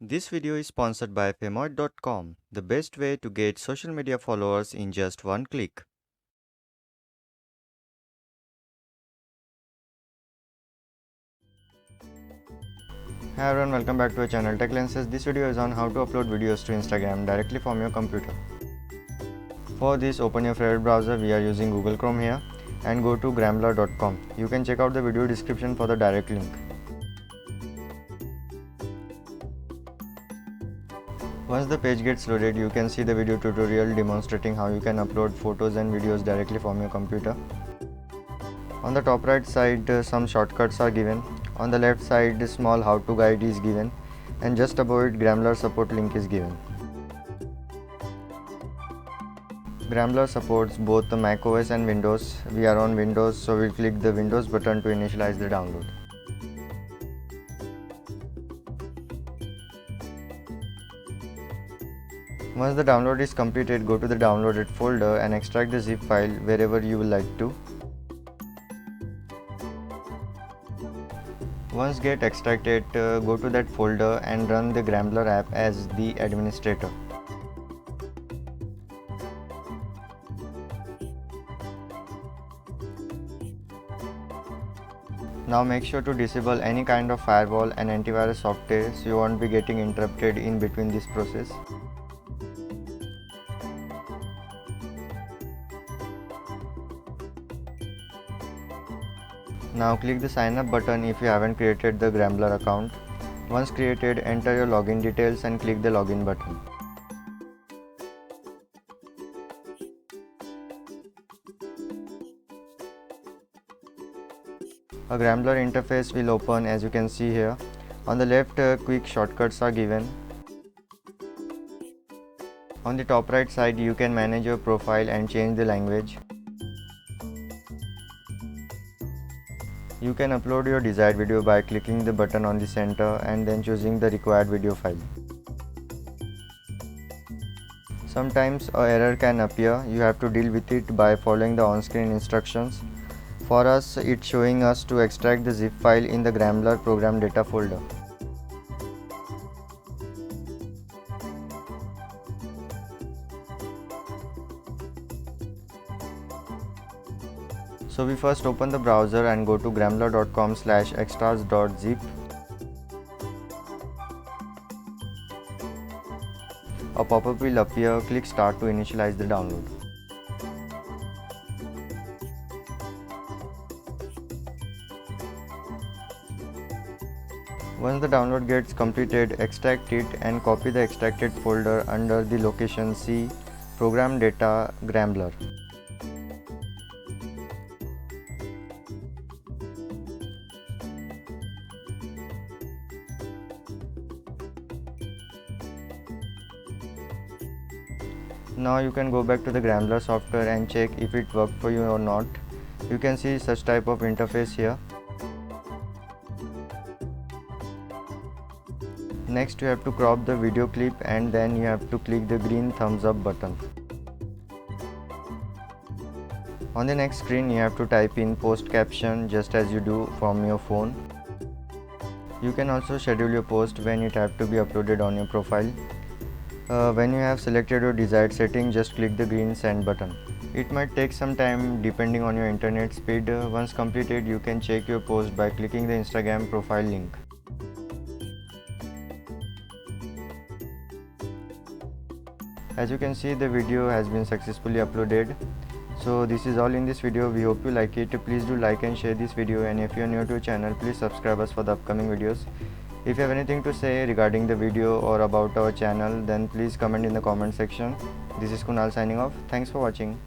This video is sponsored by Famoid.com, the best way to get social media followers in just one click. Hi everyone, welcome back to our channel Tech Lenses. This video is on how to upload videos to Instagram directly from your computer. For this, open your favorite browser. We are using Google Chrome here and go to grambler.com. You can check out the video description for the direct link. Once the page gets loaded, you can see the video tutorial demonstrating how you can upload photos and videos directly from your computer. On the top right side, some shortcuts are given. On the left side, small how-to guide is given, and just above it, Grambler support link is given. Grambler supports both the MacOS and Windows. We are on Windows, so we'll click the Windows button to initialize the download. Once the download is completed, go to the downloaded folder and extract the zip file wherever you would like to. Once get extracted, go to that folder and run the Grambler app as the administrator. Now make sure to disable any kind of firewall and antivirus software so you won't be getting interrupted in between this process. Now click the sign up button if you haven't created the Grambler account. Once created, enter your login details and click the login button. A Grambler interface will open as you can see here. On the left, quick shortcuts are given. On the top right side, you can manage your profile and change the language. You can upload your desired video by clicking the button on the center and then choosing the required video file. Sometimes an error can appear. You have to deal with it by following the on-screen instructions. For us, it's showing us to extract the zip file in the Grambler program data folder. So we first open the browser and go to grambler.com/extras.zip. A pop-up will appear. Click start to initialize the download. Once the download gets completed, extract it and copy the extracted folder under the location C, Program Data, Grambler. Now you can go back to the Grambler software and check if it worked for you or not. You can see such type of interface here. Next you have to crop the video clip and then you have to click the green thumbs up button. On the next screen you have to type in post caption just as you do from your phone. You can also schedule your post when it have to be uploaded on your profile. When you have selected your desired setting, just click the green send button. It might take some time depending on your internet speed. Once completed, you can check your post by clicking the Instagram profile link. As you can see, the video has been successfully uploaded. So this is all in this video. We hope you like it. Please do like and share this video, and if you are new to the channel, please subscribe us for the upcoming videos. If you have anything to say regarding the video or about our channel, then please comment in the comment section. This is Kunal signing off. Thanks for watching.